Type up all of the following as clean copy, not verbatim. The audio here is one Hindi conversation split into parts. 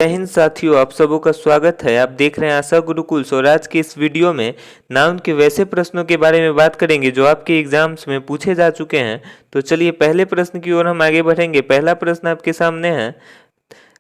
जय हिंद साथियों, आप सबों का स्वागत है। आप देख रहे हैं आशा गुरुकुल। और आज के इस वीडियो में नाउन के वैसे प्रश्नों के बारे में बात करेंगे जो आपके एग्जाम्स में पूछे जा चुके हैं। तो चलिए पहले प्रश्न की ओर हम आगे बढ़ेंगे। पहला प्रश्न आपके सामने है,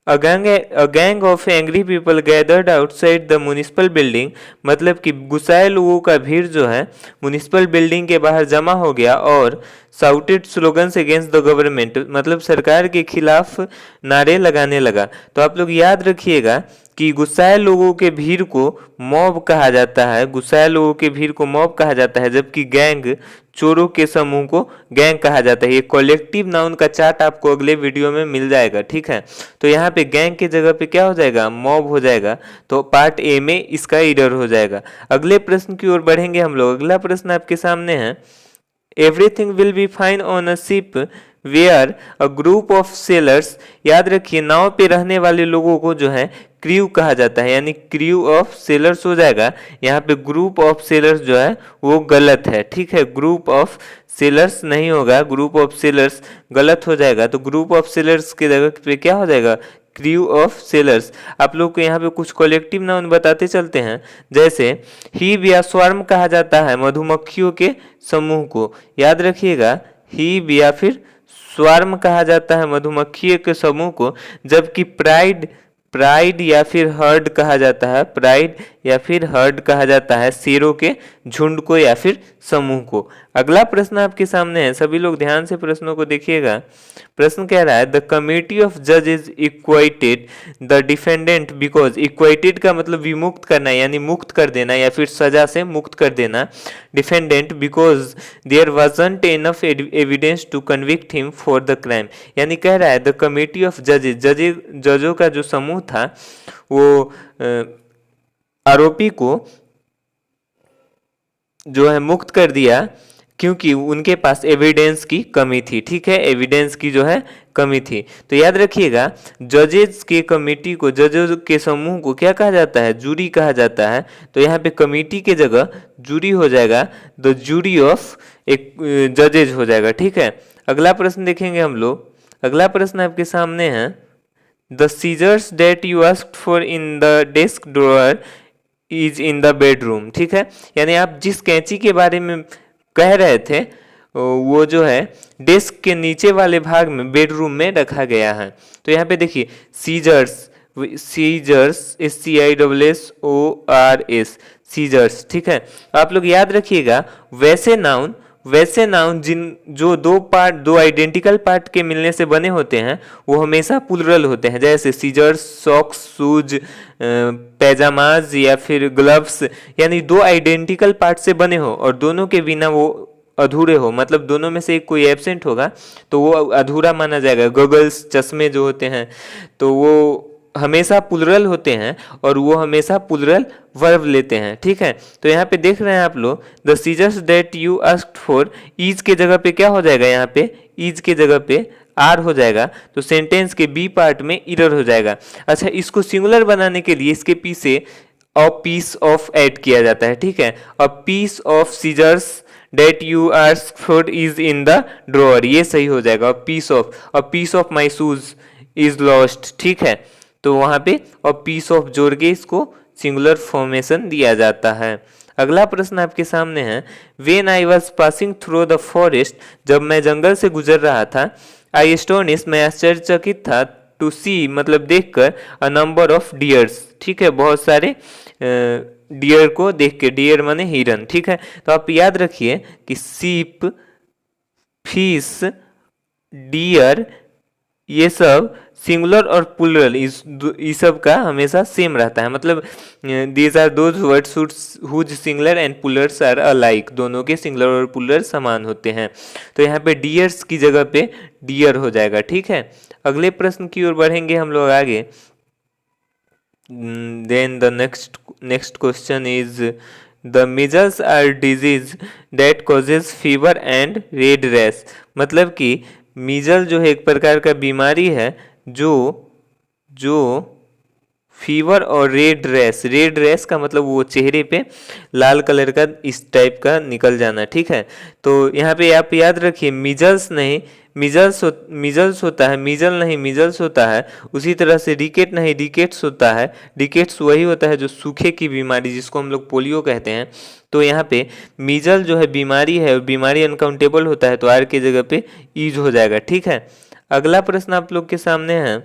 A gang of angry people gathered outside the municipal building। मतलब कि गुस्साए लोगों का भीड़ जो है म्युनिसिपल बिल्डिंग के बाहर जमा हो गया और shouted slogans against the government, मतलब सरकार के खिलाफ नारे लगाने लगा। तो आप लोग याद रखिएगा कि गुस्साए लोगों के भीड़ को मॉब कहा जाता है। गुस्साए लोगों के भीड़ को मॉब कहा जाता है, जबकि गैंग चोरों के समूह को गैंग कहा जाता है। ये कलेक्टिव नाउन का चार्ट आपको अगले वीडियो में मिल जाएगा, ठीक है। तो यहाँ पे गैंग के जगह पे क्या हो जाएगा, मॉब हो जाएगा। तो पार्ट ए में इसका एरर हो जाएगा। अगले प्रश्न की ओर बढ़ेंगे हम लोग। अगला प्रश्न आपके सामने है, everything will be fine on a ship where a group of sailors. याद रखिए नाव पे रहने वाले लोगों को जो है क्रू कहा जाता है, यानी क्रू ऑफ सेलर्स हो जाएगा। यहाँ पे ग्रुप ऑफ सेलर्स जो है वो गलत है, ठीक है। ग्रुप ऑफ सेलर्स नहीं होगा, ग्रुप ऑफ सेलर्स गलत हो जाएगा। तो ग्रुप ऑफ सेलर्स के जगह पे क्या हो जाएगा, क्रू ऑफ सेलर्स। आप लोग को यहाँ पे कुछ कलेक्टिव नाउन बताते चलते हैं। जैसे हीव या स्वार्म कहा जाता है मधुमक्खियों के समूह को, याद रखिएगा। हीव या फिर स्वार्म कहा जाता है मधुमक्खियों के समूह को, जबकि प्राइड या फिर हर्ड कहा जाता है, प्राइड या फिर हर्ड कहा जाता है शेरों के झुंड को या फिर समूह को। अगला प्रश्न आपके सामने है, सभी लोग ध्यान से प्रश्नों को देखिएगा। प्रश्न कह रहा है, द कमिटी ऑफ जजेस इक्वाइटेड द डिफेंडेंट बिकॉज। इक्वाइटेड का मतलब विमुक्त करना, यानी मुक्त कर देना या फिर सजा से मुक्त कर देना defendant, because there wasn't enough evidence to convict him for the crime. यानी कह रहा है द कमिटी ऑफ जजों का जो समूह था वो आरोपी को जो है मुक्त कर दिया क्योंकि उनके पास एविडेंस की कमी थी, ठीक है। एविडेंस की जो है कमी थी। तो याद रखिएगा जजेस के कमेटी को, जजों के समूह को क्या कहा जाता है, जूरी कहा जाता है। तो यहाँ पे कमेटी के जगह जूरी हो जाएगा, द जूरी ऑफ एक जजेज हो जाएगा, ठीक है। अगला प्रश्न देखेंगे हम लोग। अगला प्रश्न आपके सामने है, the scissors that you asked for in the desk drawer is in the bedroom, ठीक है। यानी आप जिस कैंची के बारे में कह रहे थे वो जो है डेस्क के नीचे वाले भाग में बेडरूम में रखा गया है। तो यहाँ पे देखिए सीजर्स, SCISSORS, सीजर्स, ठीक है। आप लोग याद रखिएगा वैसे नाउन जो दो आइडेंटिकल पार्ट के मिलने से बने होते हैं वो हमेशा प्लुरल होते हैं। जैसे सीजर्स, सॉक्स, शूज, पैजामाज या फिर ग्लव्स, यानी दो आइडेंटिकल पार्ट से बने हो और दोनों के बिना वो अधूरे हो, मतलब दोनों में से एक कोई एब्सेंट होगा तो वो अधूरा माना जाएगा। गॉगल्स, चश्मे जो होते हैं तो वो हमेशा प्लुरल होते हैं और वो हमेशा प्लुरल वर्ब लेते हैं, ठीक है। तो यहाँ पे देख रहे हैं आप लोग, the scissors that you asked for, is के जगह पे क्या हो जाएगा, यहाँ पे ईज के जगह पे आर हो जाएगा। तो सेंटेंस के बी पार्ट में इरर हो जाएगा। अच्छा, इसको सिंगुलर बनाने के लिए इसके पीछे अ पीस ऑफ ऐड किया जाता है, ठीक है। A piece of scissors that you asked for is in the drawer, ये सही हो जाएगा। A piece of my shoes is lost, ठीक है। तो वहां पे अ पीस ऑफ जोड़ के इसको सिंगुलर फॉर्मेशन दिया जाता है। अगला प्रश्न आपके सामने है, when I was passing through the forest, जब मैं जंगल से गुजर रहा था, आई एस्टोनिश, मैं आश्चर्यचकित था, टू सी मतलब देखकर, अ नंबर ऑफ डियर्स, ठीक है, बहुत सारे डियर को देख के, डियर माने हिरन, ठीक है। तो आप याद रखिए कि सीप, फिश, डियर, ये सब सिंगुलर और प्लुरल इस सब का हमेशा सेम रहता है। मतलब these are those words whose singular and plurals are alike, दोनों के सिंगुलर और प्लुरल समान होते हैं। तो यहाँ पे डियर्स की जगह पे डियर हो जाएगा, ठीक है। अगले प्रश्न की ओर बढ़ेंगे हम लोग आगे। Then the next question is, the measles are disease that causes fever and red rash. मतलब कि मीजल जो है एक प्रकार का बीमारी है जो फीवर और रेड रैश का मतलब वो चेहरे पे लाल कलर का इस टाइप का निकल जाना, ठीक है। तो यहाँ पे आप याद रखिए मीजल्स नहीं, मीजल्स होता है, मीजल नहीं मीजल्स होता है। उसी तरह से रिकेट नहीं रिकेट्स होता है, रिकेट्स वही होता है जो सूखे की बीमारी जिसको हम लोग पोलियो कहते हैं। तो यहाँ पे मीजल जो है बीमारी है, बीमारी अनकाउंटेबल होता है, तो आर की जगह पे ईज हो जाएगा। ठीक है, अगला प्रश्न आप लोग के सामने है,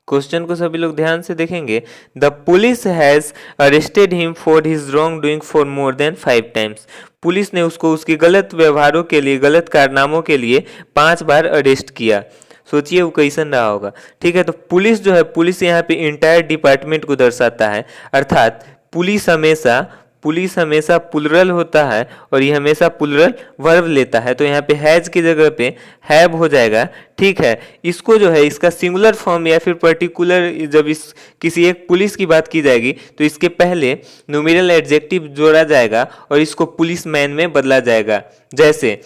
क्वेश्चन को सभी लोग ध्यान से देखेंगे। The police has arrested him for his wrong doing for more than 5 times. Police ने उसको उसके गलत व्यवहारों के लिए, गलत कारनामों के लिए 5 बार अरेस्ट किया। सोचिए वो कैसन रहा होगा। ठीक है, तो पुलिस जो है, पुलिस यहाँ पे इंटायर डिपार्टमेंट को दर्शाता है, अर्थात पुलिस हमेशा प्लुरल होता है और ये हमेशा प्लुरल वर्ब लेता है। तो यहाँ पे हैज की जगह पे हैव हो जाएगा। ठीक है, इसको जो है इसका सिंगुलर फॉर्म या फिर पर्टिकुलर, जब इस किसी एक पुलिस की बात की जाएगी तो इसके पहले न्यूमेरल एडजेक्टिव जोड़ा जाएगा और इसको पुलिस मैन में बदला जाएगा। जैसे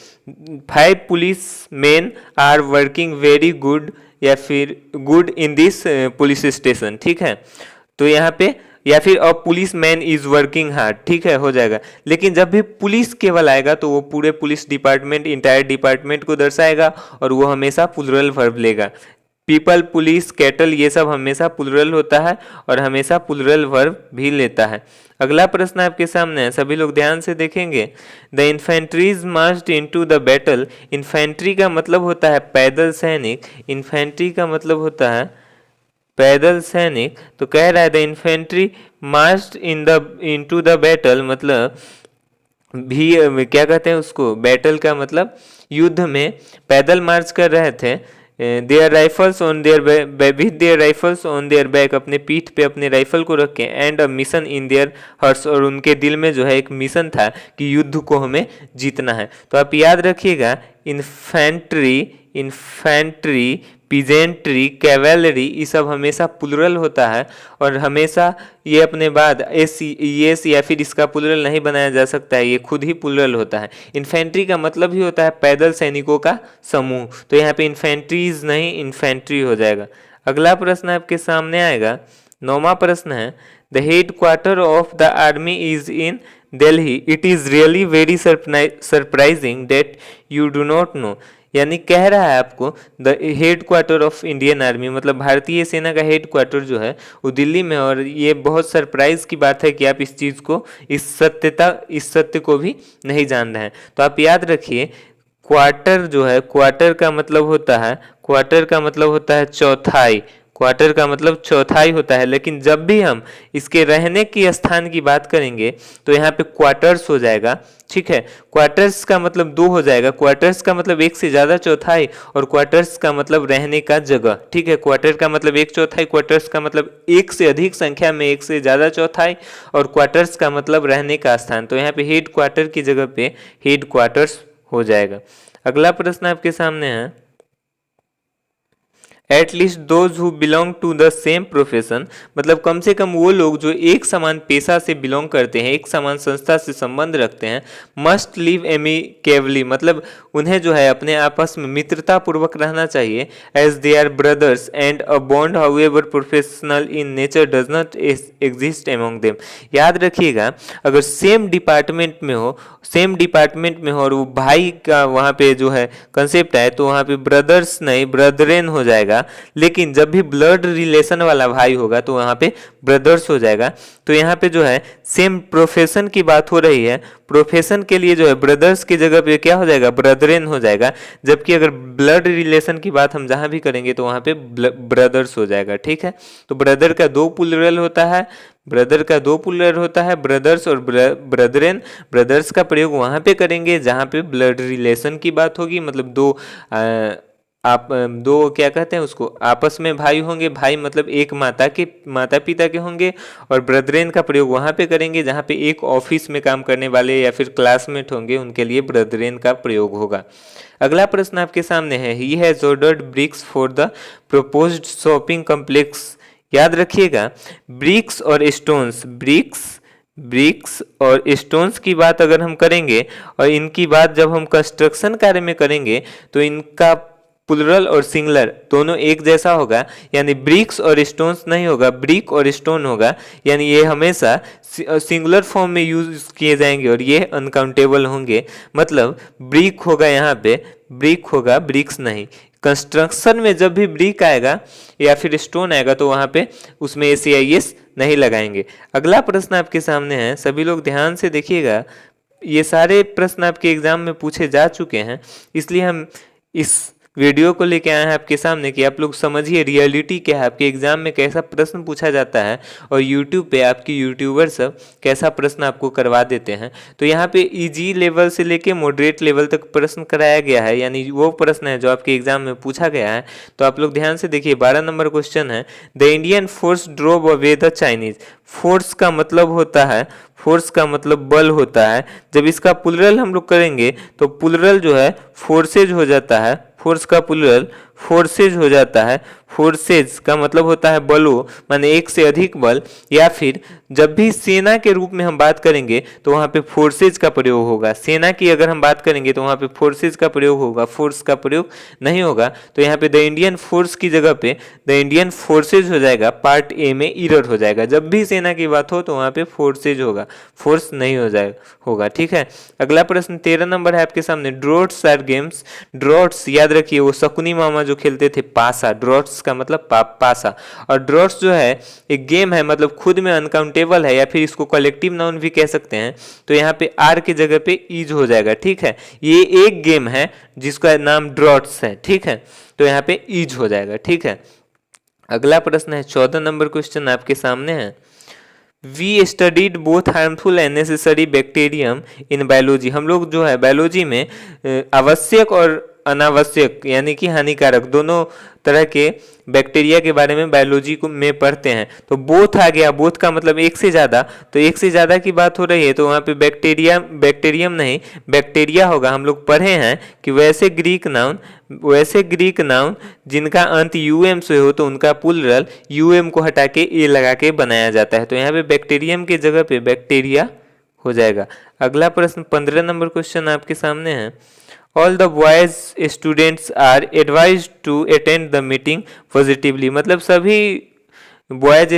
5 police man are working very good, या फिर good in this police station. ठीक है, तो यहाँ पे या फिर a police man is working hard. ठीक है, हो जाएगा। लेकिन जब भी पुलिस केवल आएगा तो वो पूरे पुलिस डिपार्टमेंट, इंटायर डिपार्टमेंट को दर्शाएगा और वो हमेशा प्लुरल वर्ब लेगा। पीपल, पुलिस, कैटल, ये सब हमेशा प्लुरल होता है और हमेशा प्लुरल वर्ब भी लेता है। अगला प्रश्न आपके सामने है, सभी लोग ध्यान से देखेंगे। The infantries marched into the battle. Infantry का मतलब होता है पैदल सैनिक, इन्फेंट्री का मतलब होता है पैदल सैनिक। तो कह रहा है the infantry marched into the battle, मतलब भी क्या कहते हैं उसको, बैटल का मतलब युद्ध में पैदल मार्च कर रहे थे। Their rifles on their with their rifles on their back, अपने पीठ पे अपने राइफल को रख के, and a mission in their hearts, और उनके दिल में जो है एक मिशन था कि युद्ध को हमें जीतना है। तो आप याद रखिएगा, इन्फेंट्री, पीजेंट्री, कैवेलरी, ये सब हमेशा प्लुरल होता है और हमेशा ये अपने बाद एस या फिर इसका प्लुरल नहीं बनाया जा सकता है, ये खुद ही प्लुरल होता है। इन्फेंट्री का मतलब ही होता है पैदल सैनिकों का समूह, तो यहाँ पे इन्फेंट्रीज नहीं इन्फेंट्री हो जाएगा। अगला प्रश्न आपके सामने आएगा, 9वां प्रश्न है, the head quarter of the army is in Delhi, it is really very surprising that you do not know. यानी कह रहा है आपको the head quarter of Indian army, मतलब भारतीय सेना का हेड क्वार्टर जो है वो दिल्ली में, और ये बहुत सरप्राइज की बात है कि आप इस चीज़ को, इस सत्य को भी नहीं जान रहे हैं। तो आप याद रखिए, क्वार्टर जो है, क्वार्टर का मतलब होता है चौथाई, क्वार्टर का मतलब चौथाई होता है। लेकिन जब भी हम इसके रहने की स्थान की बात करेंगे तो यहाँ पे क्वार्टर्स हो जाएगा। ठीक है, क्वार्टर्स का मतलब 2 हो जाएगा, क्वार्टर्स का मतलब 1 से ज़्यादा चौथाई, और क्वार्टर्स का मतलब रहने का जगह। ठीक है, क्वार्टर का मतलब 1 चौथाई, क्वार्टर्स का मतलब 1 से अधिक संख्या में 1 से ज़्यादा चौथाई, और क्वार्टर्स का मतलब रहने का स्थान। तो यहाँ पे हेड क्वार्टर की जगह पे हेड क्वार्टर्स हो जाएगा। अगला प्रश्न आपके सामने है, at least those who belong to the same profession, मतलब कम से कम वो लोग जो एक समान पेशा से बिलोंग करते हैं, एक समान संस्था से संबंध रखते हैं, मस्ट लिव एमिकेबली, मतलब उन्हें जो है अपने आपस में मित्रता पूर्वक रहना चाहिए, as they are brothers, and a bond however professional in nature does not exist among them. याद रखिएगा, अगर सेम डिपार्टमेंट में हो और वो भाई का वहाँ पे जो है कंसेप्ट है, तो वहाँ पे ब्रदर्स नहीं ब्रदरेन हो जाएगा। लेकिन जब भी ब्लड रिलेशन वाला भाई होगा तो वहां पे ब्रदर्स हो जाएगा। तो यहाँ पे जो है सेम प्रोफेशन की बात हो रही है, प्रोफेशन के लिए जो है ब्रदर्स की जगह पे क्या हो जाएगा, ब्रदरेन हो जाएगा। जबकि अगर ब्लड रिलेशन की बात हम जहां भी करेंगे तो वहां पे ब्रदर्स हो जाएगा। ठीक है, तो ब्रदर का 2 प्लुरल होता है, ब्रदर्स और ब्रदरेन। ब्रदर्स का प्रयोग वहां पे करेंगे जहां पे ब्लड रिलेशन की बात होगी, मतलब आप 2 क्या कहते हैं उसको, आपस में भाई होंगे, भाई मतलब एक माता पिता के होंगे, और ब्रदरेन का प्रयोग वहां पे करेंगे जहां पे एक ऑफिस में काम करने वाले या फिर क्लासमेट होंगे, उनके लिए ब्रदरेन का प्रयोग होगा। अगला प्रश्न आपके सामने है, he has ordered bricks for the proposed shopping complex. याद रखिएगा, ब्रिक्स और स्टोन्स की बात अगर हम करेंगे और इनकी बात जब हम कंस्ट्रक्शन कार्य में करेंगे तो इनका प्लुरल और सिंगुलर दोनों एक जैसा होगा, यानी ब्रिक्स और स्टोन्स नहीं होगा, ब्रिक और स्टोन होगा। यानी ये हमेशा सिंगुलर फॉर्म में यूज किए जाएंगे और ये अनकाउंटेबल होंगे। मतलब ब्रिक होगा यहाँ पे ब्रिक होगा, ब्रिक्स नहीं। कंस्ट्रक्शन में जब भी ब्रिक आएगा या फिर स्टोन आएगा तो वहां पे उसमें ACIS नहीं लगाएंगे। अगला प्रश्न आपके सामने है, सभी लोग ध्यान से देखिएगा। ये सारे प्रश्न आपके एग्जाम में पूछे जा चुके हैं, इसलिए हम इस वीडियो को लेके आए हैं आपके सामने कि आप लोग समझिए रियलिटी क्या है, आपके एग्जाम में कैसा प्रश्न पूछा जाता है और यूट्यूब पे आपकी यूट्यूबर सब कैसा प्रश्न आपको करवा देते हैं। तो यहाँ पे इजी लेवल से लेके मॉडरेट लेवल तक प्रश्न कराया गया है, यानी वो प्रश्न है जो आपके एग्जाम में पूछा गया है। तो आप लोग ध्यान से देखिए, 12 नंबर क्वेश्चन है, the Indian force drove away the Chinese. Force का मतलब होता है, फोर्स का मतलब बल होता है। जब इसका प्लुरल हम लोग करेंगे तो प्लुरल जो है फोर्सेज हो जाता है, फोर्स का प्लुरल फोर्सेज हो जाता है। फोर्सेज का मतलब होता है बलों, माने एक से अधिक बल, या फिर जब भी सेना के रूप में हम बात करेंगे तो वहां पे फोर्सेज का प्रयोग होगा। सेना की अगर हम बात करेंगे तो वहां पे फोर्सेज का प्रयोग होगा, फोर्स का प्रयोग नहीं होगा। तो यहाँ पे द इंडियन फोर्स की जगह पे द इंडियन फोर्सेज हो जाएगा, पार्ट ए में इरर हो जाएगा। जब भी सेना की बात हो तो वहां पे फोर्सेज होगा, फोर्स नहीं हो जाएगा होगा, ठीक है। अगला प्रश्न 13 नंबर है आपके सामने, ड्रॉट्स आर गेम्स। ड्रॉट्स याद रखिए, वो शकुनी मामा जो खेलते थे पासा, ड्रॉट्स का मतलब पासा। और ड्रॉट्स जो है एक गेम है, मतलब खुद में अनकाउंटेबल है, या फिर इसको कलेक्टिव नाउन भी कह सकते हैं। तो यहाँ पे आर की जगह पे ईज हो जाएगा, ठीक है। ये एक गेम है जिसका नाम ड्रॉट्स है, ठीक है। तो यहाँ पे ईज हो जाएगा, ठीक है। अगला प्रश्न है 14 नंबर क्वेश्चन आपके सामने है, we studied both harmful and necessary bacterium in biology. हम लोग जो है बायोलॉजी में आवश्यक और अनावश्यक यानी कि हानिकारक दोनों तरह के बैक्टीरिया के बारे में बायोलॉजी को में पढ़ते हैं। तो बोथ आ गया, बोथ का मतलब एक से ज़्यादा, तो एक से ज़्यादा की बात हो रही है तो वहाँ पे बैक्टीरियम नहीं बैक्टीरिया होगा। हम लोग पढ़े हैं कि वैसे ग्रीक नाउन जिनका अंत यूएम से हो तो उनका प्लुरल यूएम को हटा के ए लगा के बनाया जाता है। तो यहाँ पे बैक्टीरियम की जगह पे बैक्टीरिया हो जाएगा। अगला प्रश्न 15 नंबर क्वेश्चन आपके सामने है, all the boys students are advise to attend the meeting positively. मतलब सभी बॉयज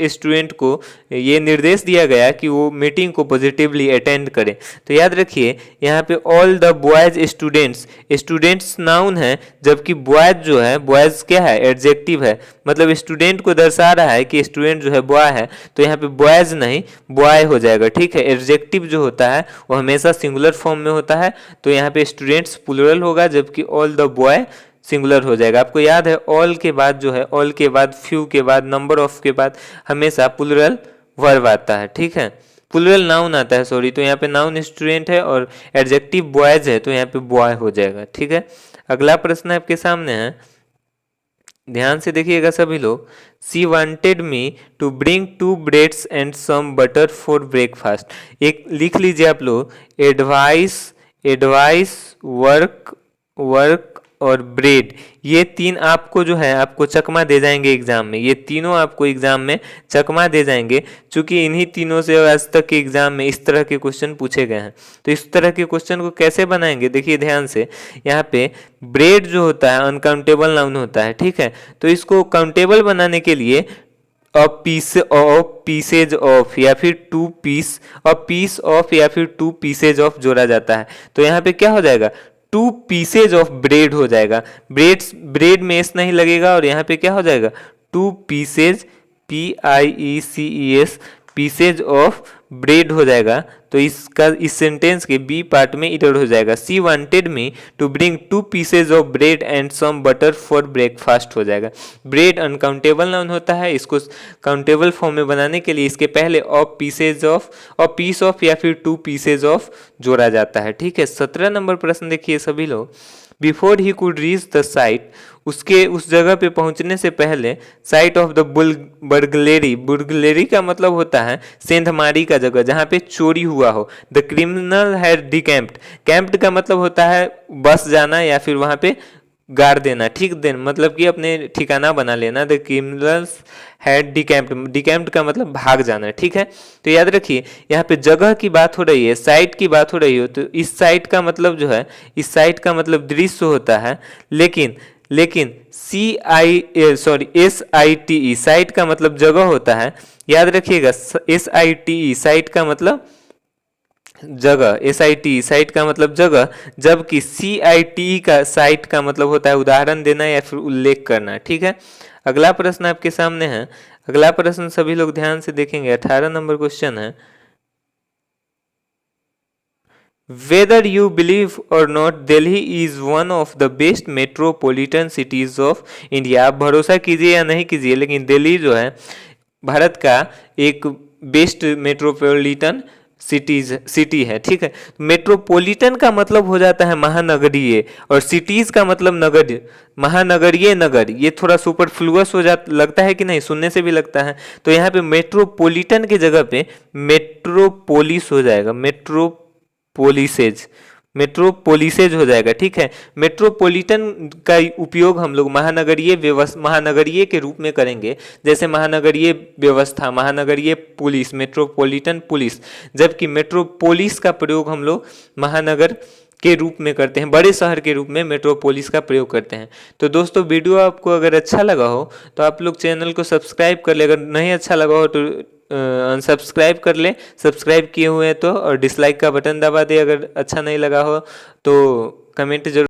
स्टूडेंट को ये निर्देश दिया गया कि वो मीटिंग को पॉजिटिवली अटेंड करें। तो याद रखिए यहाँ पे all the boys students noun है, जबकि बॉयज जो है, बॉयज क्या है, एडजेक्टिव है, मतलब स्टूडेंट को दर्शा रहा है कि स्टूडेंट जो है बॉय है। तो यहाँ पे बॉयज नहीं बॉय हो जाएगा, ठीक है। एडजेक्टिव जो होता है वो हमेशा सिंगुलर फॉर्म में होता है, तो यहाँ पे स्टूडेंट्स प्लुरल होगा, जबकि ऑल द बॉय सिंगुलर हो जाएगा। आपको याद है ऑल के बाद जो है, ऑल के बाद, फ्यू के बाद, नंबर ऑफ के बाद हमेशा प्लुरल वर्ब आता है, ठीक है, प्लुरल नाउन आता है, सॉरी। तो यहाँ पे नाउन स्टूडेंट है और एडजेक्टिव बॉयज है, तो यहाँ पे बॉय हो जाएगा, ठीक है। अगला प्रश्न आपके सामने है, ध्यान से देखिएगा सभी लोग, she wanted me to bring 2 breads and some butter for breakfast. एक लिख लीजिए आप लोग, एडवाइस वर्क और ब्रेड, ये तीन आपको जो है आपको चकमा दे जाएंगे एग्जाम में। ये तीनों आपको एग्जाम में चकमा दे जाएंगे, क्योंकि इन्हीं तीनों से आज तक के एग्जाम में इस तरह के क्वेश्चन पूछे गए हैं। तो इस तरह के क्वेश्चन को कैसे बनाएंगे, देखिए ध्यान से, यहाँ पे ब्रेड जो होता है अनकाउंटेबल नाउन होता है, ठीक है। तो इसको काउंटेबल बनाने के लिए पीसेज ऑफ या फिर 2 पीस ऑफ या फिर 2 पीसेज ऑफ जोड़ा जाता है। तो यहाँ पे क्या हो जाएगा, 2 पीसेज ऑफ ब्रेड हो जाएगा। ब्रेड में एस नहीं लगेगा और यहाँ पे क्या हो जाएगा, 2 pieces PIECES pieces of bread हो जाएगा। तो इस सेंटेंस के बी पार्ट में इरर हो जाएगा, she wanted me to bring 2 pieces of bread and some butter for breakfast हो जाएगा। ब्रेड अनकाउंटेबल नाउन होता है, इसको काउंटेबल फॉर्म में बनाने के लिए इसके पहले ऑफ पीस ऑफ या फिर 2 पीसेज ऑफ जोड़ा जाता है, ठीक है। 17 नंबर प्रश्न देखिए सभी लोग, before he could reach the site, उसके उस जगह पे पहुंचने से पहले, साइट ऑफ द बुर्गलेरी का मतलब होता है सेंधमारी का जगह जहां पे चोरी हुआ हो। द क्रिमिनल हैड डिकैम्प्ड, कैंप्ड का मतलब होता है बस जाना या फिर वहां पे गाड़ देना, ठीक देन मतलब कि अपने ठिकाना बना लेना। द क्रिमिनल्स हैड डिकैम्प्ड का मतलब भाग जाना, ठीक है। तो याद रखिए यहाँ पे जगह की बात हो रही है, साइट की बात हो रही हो, तो इस साइट का मतलब जो है, इस साइट का मतलब दृश्य होता है, लेकिन SITE साइट का मतलब जगह होता है। याद रखिएगा SITE साइट का मतलब जगह, SIT साइट का मतलब जगह, जबकि CIT का साइट का मतलब होता है उदाहरण देना या फिर उल्लेख करना। ठीक है, अगला प्रश्न आपके सामने है। अगला प्रश्न सभी लोग ध्यान से देखेंगे, 18 नंबर क्वेश्चन है। वेदर यू बिलीव और not, Delhi is one of the best metropolitan cities of India. आप भरोसा कीजिए या नहीं कीजिए, लेकिन दिल्ली जो है भारत का एक बेस्ट मेट्रोपॉलिटन सिटी है। ठीक है, मेट्रोपॉलिटन का मतलब हो जाता है महानगरीय, और सिटीज का मतलब नगर, महानगरीय नगर। ये थोड़ा सुपरफ्लुअस हो जाता, लगता है कि नहीं, सुनने से भी लगता है। तो यहाँ पे मेट्रोपॉलिटन की जगह पे मेट्रोपोलिस हो जाएगा, मेट्रोपोलिसेज हो जाएगा। ठीक है, मेट्रोपॉलिटन का उपयोग हम लोग महानगरीय के रूप में करेंगे, जैसे महानगरीय व्यवस्था, महानगरीय पुलिस, मेट्रोपॉलिटन पुलिस। जबकि मेट्रोपोलिस का प्रयोग हम लोग महानगर के रूप में करते हैं, बड़े शहर के रूप में मेट्रोपोलिस का प्रयोग करते हैं। तो दोस्तों, वीडियो आपको अगर अच्छा लगा हो तो आप लोग चैनल को सब्सक्राइब कर ले, अगर नहीं अच्छा लगा हो तो अनसब्सक्राइब कर ले, सब्सक्राइब किए हुए हैं तो, और डिसलाइक का बटन दबा दे अगर अच्छा नहीं लगा हो तो। कमेंट जरूर